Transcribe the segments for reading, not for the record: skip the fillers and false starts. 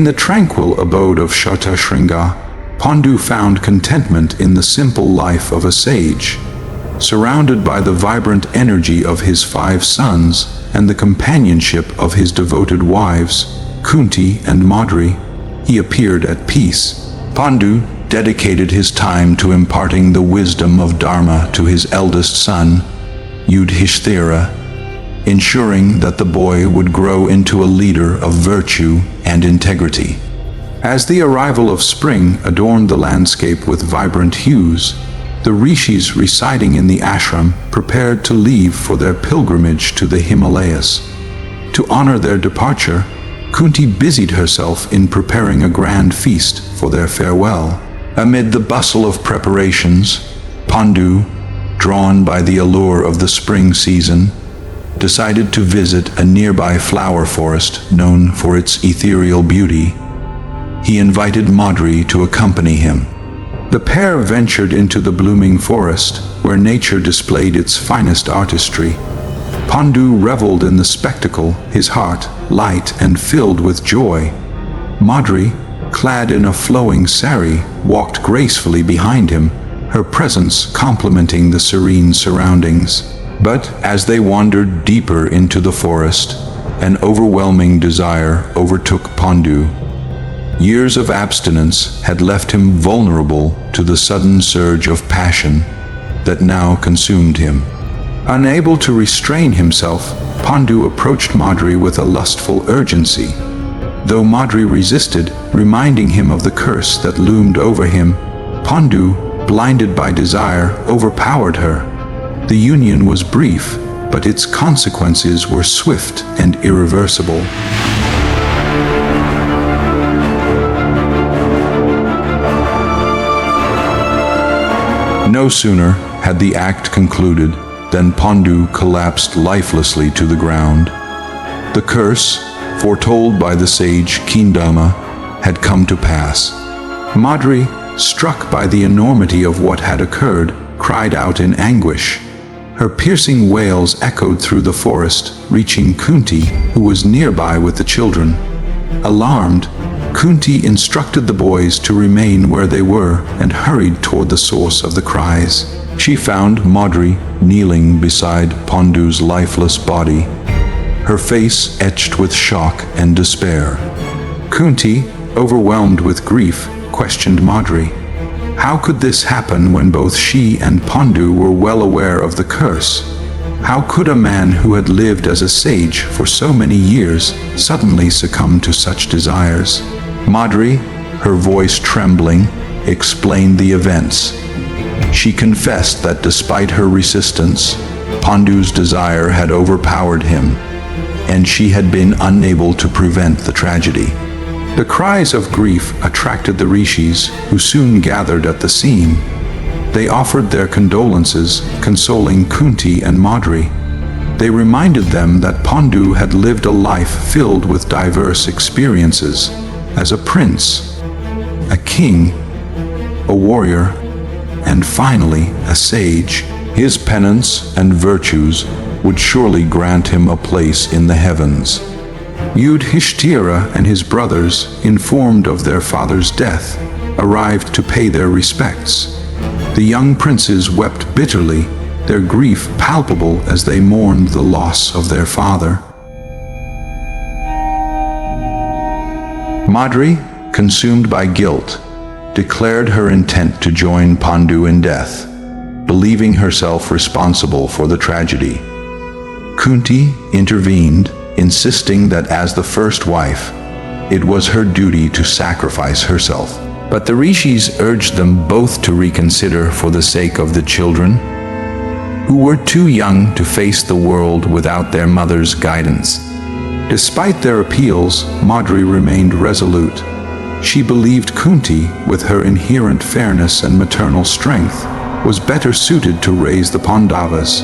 In the tranquil abode of Shringa, Pandu found contentment in the simple life of a sage. Surrounded by the vibrant energy of his 5 sons and the companionship of his devoted wives, Kunti and Madri, he appeared at peace. Pandu dedicated his time to imparting the wisdom of Dharma to his eldest son, Yudhishthira, ensuring that the boy would grow into a leader of virtue and integrity. As the arrival of spring adorned the landscape with vibrant hues, the rishis residing in the ashram prepared to leave for their pilgrimage to the Himalayas. To honor their departure, Kunti busied herself in preparing a grand feast for their farewell. Amid the bustle of preparations, Pandu, drawn by the allure of the spring season, decided to visit a nearby flower forest known for its ethereal beauty. He invited Madri to accompany him. The pair ventured into the blooming forest, where nature displayed its finest artistry. Pandu reveled in the spectacle, his heart light and filled with joy. Madri, clad in a flowing sari, walked gracefully behind him, her presence complementing the serene surroundings. But as they wandered deeper into the forest, an overwhelming desire overtook Pandu. Years of abstinence had left him vulnerable to the sudden surge of passion that now consumed him. Unable to restrain himself, Pandu approached Madri with a lustful urgency. Though Madri resisted, reminding him of the curse that loomed over him, Pandu, blinded by desire, overpowered her. The union was brief, but its consequences were swift and irreversible. No sooner had the act concluded than Pandu collapsed lifelessly to the ground. The curse, foretold by the sage Kindama, had come to pass. Madri, struck by the enormity of what had occurred, cried out in anguish. Her piercing wails echoed through the forest, reaching Kunti, who was nearby with the children. Alarmed, Kunti instructed the boys to remain where they were and hurried toward the source of the cries. She found Madri kneeling beside Pandu's lifeless body, her face etched with shock and despair. Kunti, overwhelmed with grief, questioned Madri. How could this happen when both she and Pandu were well aware of the curse? How could a man who had lived as a sage for so many years suddenly succumb to such desires? Madri, her voice trembling, explained the events. She confessed that despite her resistance, Pandu's desire had overpowered him, and she had been unable to prevent the tragedy. The cries of grief attracted the rishis, who soon gathered at the scene. They offered their condolences, consoling Kunti and Madri. They reminded them that Pandu had lived a life filled with diverse experiences, as a prince, a king, a warrior, and finally a sage. His penance and virtues would surely grant him a place in the heavens. Yudhishthira and his brothers, informed of their father's death, arrived to pay their respects. The young princes wept bitterly, their grief palpable as they mourned the loss of their father. Madri, consumed by guilt, declared her intent to join Pandu in death, believing herself responsible for the tragedy. Kunti intervened, insisting that as the first wife, it was her duty to sacrifice herself. But the rishis urged them both to reconsider for the sake of the children, who were too young to face the world without their mother's guidance. Despite their appeals, Madri remained resolute. She believed Kunti, with her inherent fairness and maternal strength, was better suited to raise the Pandavas.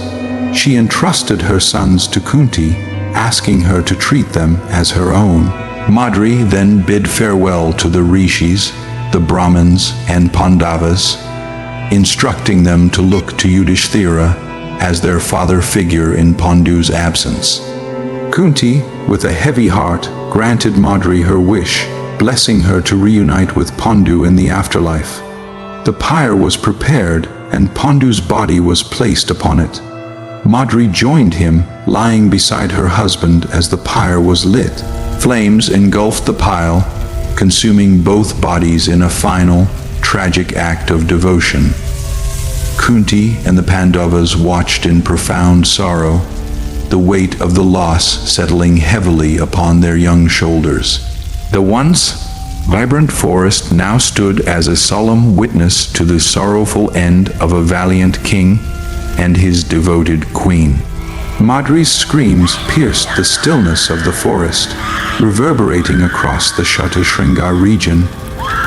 She entrusted her sons to Kunti, asking her to treat them as her own. Madri then bid farewell to the rishis, the Brahmins, and Pandavas, instructing them to look to Yudhishthira as their father figure in Pandu's absence. Kunti, with a heavy heart, granted Madri her wish, blessing her to reunite with Pandu in the afterlife. The pyre was prepared, and Pandu's body was placed upon it. Madri joined him, lying beside her husband as the pyre was lit. Flames engulfed the pile, consuming both bodies in a final, tragic act of devotion. Kunti and the Pandavas watched in profound sorrow, the weight of the loss settling heavily upon their young shoulders. The once vibrant forest now stood as a solemn witness to the sorrowful end of a valiant king and his devoted queen. Madri's screams pierced the stillness of the forest, reverberating across the Shatashringa region,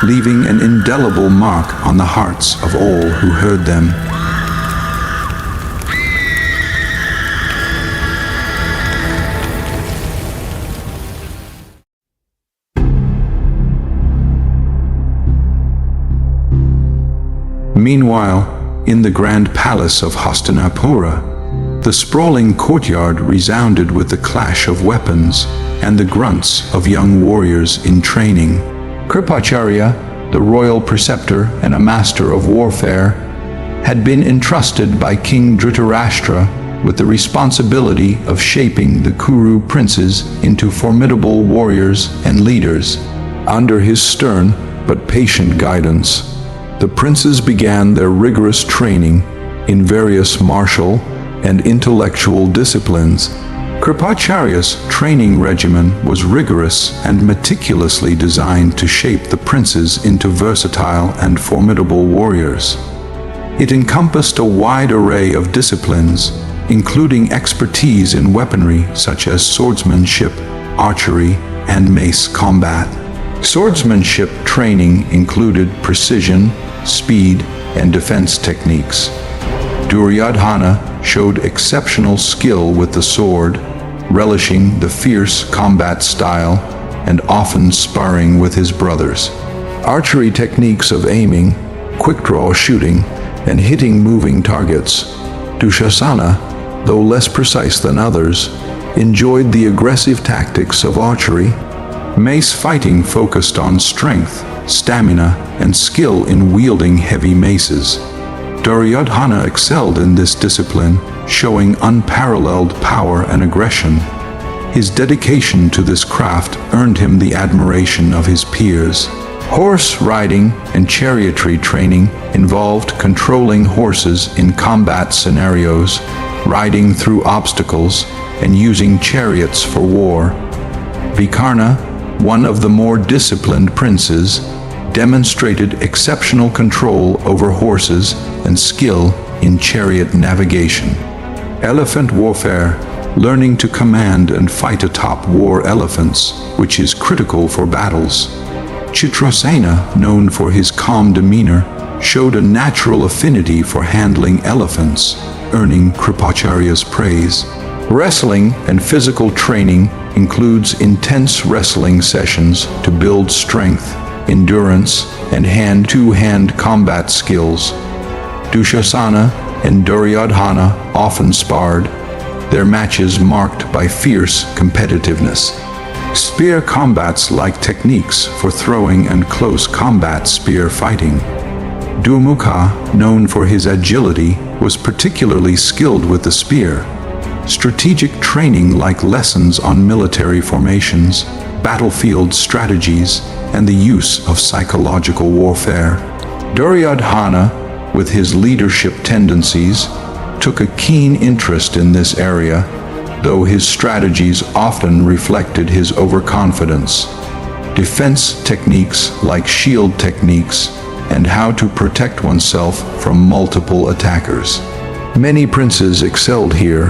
leaving an indelible mark on the hearts of all who heard them. Meanwhile, in the grand palace of Hastinapura, the sprawling courtyard resounded with the clash of weapons and the grunts of young warriors in training. Kripacharya, the royal preceptor and a master of warfare, had been entrusted by King Dhritarashtra with the responsibility of shaping the Kuru princes into formidable warriors and leaders. Under his stern but patient guidance, the princes began their rigorous training in various martial and intellectual disciplines. Kripacharya's training regimen was rigorous and meticulously designed to shape the princes into versatile and formidable warriors. It encompassed a wide array of disciplines, including expertise in weaponry such as swordsmanship, archery, and mace combat. Swordsmanship training included precision, speed, and defense techniques. Duryodhana showed exceptional skill with the sword, relishing the fierce combat style and often sparring with his brothers. Archery techniques of aiming, quick-draw shooting, and hitting moving targets. Dushasana, though less precise than others, enjoyed the aggressive tactics of archery. Mace fighting focused on strength, stamina, and skill in wielding heavy maces. Duryodhana excelled in this discipline, showing unparalleled power and aggression. His dedication to this craft earned him the admiration of his peers. Horse riding and chariotry training involved controlling horses in combat scenarios, riding through obstacles, and using chariots for war. Vikarna, one of the more disciplined princes, demonstrated exceptional control over horses and skill in chariot navigation. Elephant warfare, learning to command and fight atop war elephants, which is critical for battles. Chitrasena, known for his calm demeanor, showed a natural affinity for handling elephants, earning Kripacharya's praise. Wrestling and physical training includes intense wrestling sessions to build strength, endurance, and hand-to-hand combat skills. Dushasana and Duryodhana often sparred, their matches marked by fierce competitiveness. Spear combats like techniques for throwing and close combat spear fighting. Dumukha, known for his agility, was particularly skilled with the spear. Strategic training like lessons on military formations, battlefield strategies, and the use of psychological warfare. Duryodhana, with his leadership tendencies, took a keen interest in this area, though his strategies often reflected his overconfidence. Defense techniques like shield techniques and how to protect oneself from multiple attackers. Many princes excelled here,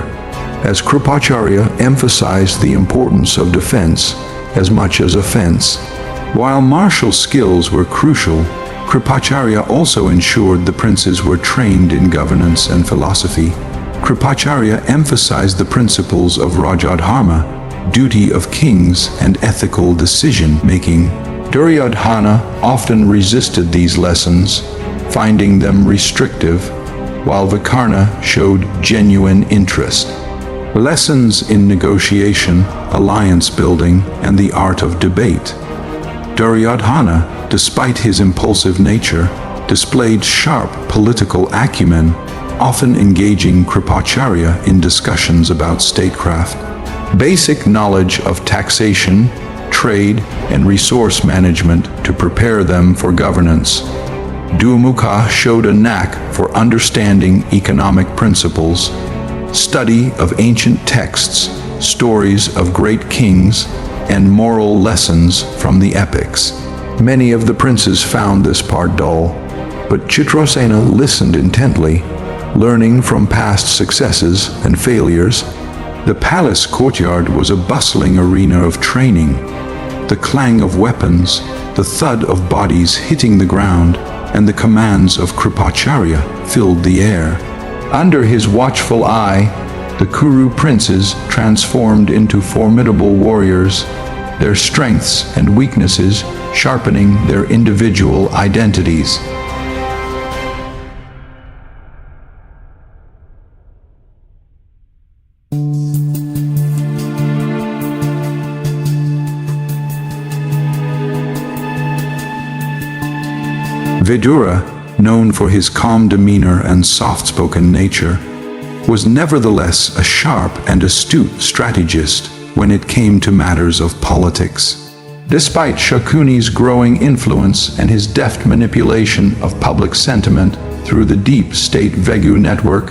as Kripacharya emphasized the importance of defense as much as offense. While martial skills were crucial, Kripacharya also ensured the princes were trained in governance and philosophy. Kripacharya emphasized the principles of rajyadharma, duty of kings, and ethical decision-making. Duryodhana often resisted these lessons, finding them restrictive, while Vikarna showed genuine interest. Lessons in negotiation, alliance building, and the art of debate. Duryodhana, despite his impulsive nature, displayed sharp political acumen, often engaging Kripacharya in discussions about statecraft. Basic knowledge of taxation, trade, and resource management to prepare them for governance. Dumukha showed a knack for understanding economic principles, study of ancient texts, stories of great kings, and moral lessons from the epics. Many of the princes found this part dull, but Chitrasena listened intently, learning from past successes and failures. The palace courtyard was a bustling arena of training. The clang of weapons, the thud of bodies hitting the ground, and the commands of Kripacharya filled the air. Under his watchful eye, the Kuru princes transformed into formidable warriors, their strengths and weaknesses sharpening their individual identities. Vidura, known for his calm demeanor and soft-spoken nature, was nevertheless a sharp and astute strategist when it came to matters of politics. Despite Shakuni's growing influence and his deft manipulation of public sentiment through the deep state Vegu network,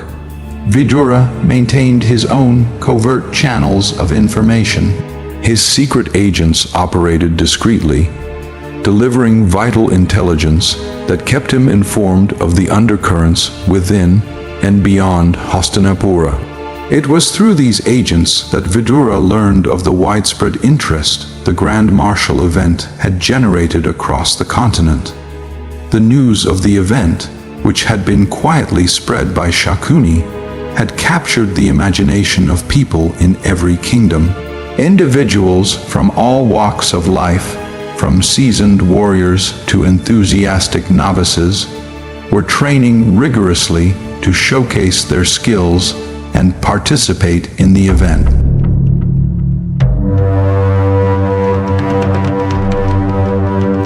Vidura maintained his own covert channels of information. His secret agents operated discreetly, delivering vital intelligence that kept him informed of the undercurrents within and beyond Hastinapura. It was through these agents that Vidura learned of the widespread interest the Grand Martial event had generated across the continent. The news of the event, which had been quietly spread by Shakuni, had captured the imagination of people in every kingdom. Individuals from all walks of life, from seasoned warriors to enthusiastic novices, were training rigorously to showcase their skills and participate in the event.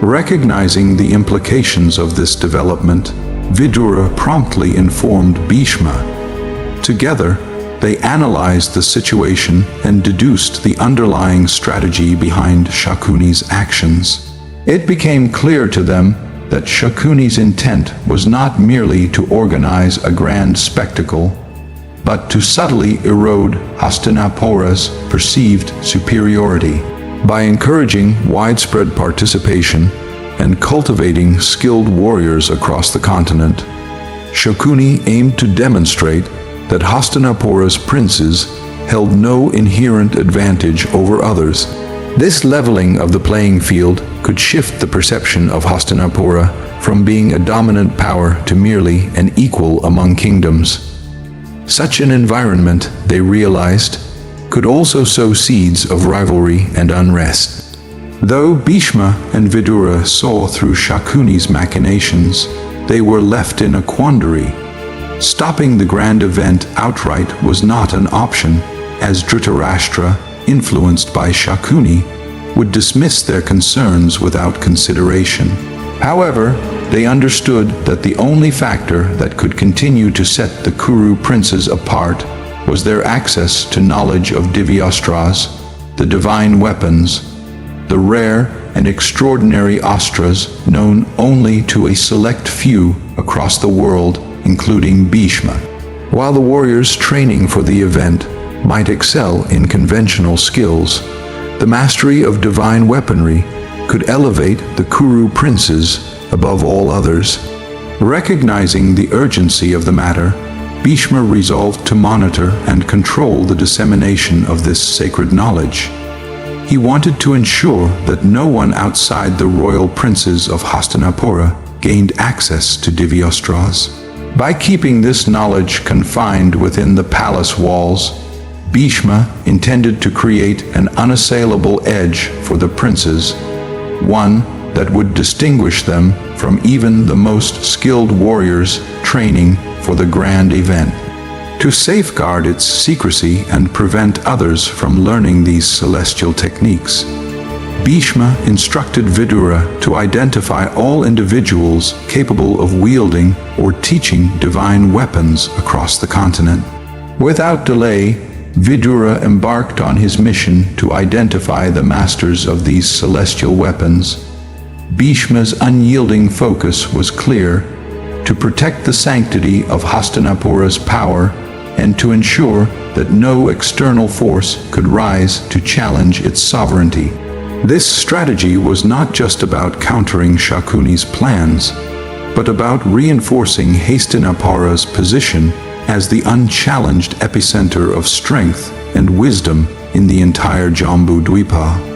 Recognizing the implications of this development, Vidura promptly informed Bhishma. Together, they analyzed the situation and deduced the underlying strategy behind Shakuni's actions. It became clear to them that Shakuni's intent was not merely to organize a grand spectacle, but to subtly erode Hastinapura's perceived superiority. By encouraging widespread participation and cultivating skilled warriors across the continent, Shakuni aimed to demonstrate that Hastinapura's princes held no inherent advantage over others. This leveling of the playing field could shift the perception of Hastinapura from being a dominant power to merely an equal among kingdoms. Such an environment, they realized, could also sow seeds of rivalry and unrest. Though Bhishma and Vidura saw through Shakuni's machinations, they were left in a quandary. Stopping the grand event outright was not an option, as Dhritarashtra, influenced by Shakuni, would dismiss their concerns without consideration. However, they understood that the only factor that could continue to set the Kuru princes apart was their access to knowledge of divyastras, the divine weapons, the rare and extraordinary astras known only to a select few across the world, including Bhishma. While the warriors training for the event might excel in conventional skills, the mastery of divine weaponry could elevate the Kuru princes above all others. Recognizing the urgency of the matter, Bhishma resolved to monitor and control the dissemination of this sacred knowledge. He wanted to ensure that no one outside the royal princes of Hastinapura gained access to divyastras. By keeping this knowledge confined within the palace walls, Bhishma intended to create an unassailable edge for the princes, one that would distinguish them from even the most skilled warriors training for the grand event. To safeguard its secrecy and prevent others from learning these celestial techniques, Bhishma instructed Vidura to identify all individuals capable of wielding or teaching divine weapons across the continent. Without delay, Vidura embarked on his mission to identify the masters of these celestial weapons. Bhishma's unyielding focus was clear: to protect the sanctity of Hastinapura's power and to ensure that no external force could rise to challenge its sovereignty. This strategy was not just about countering Shakuni's plans, but about reinforcing Hastinapura's position as the unchallenged epicenter of strength and wisdom in the entire Jambu Dwipa.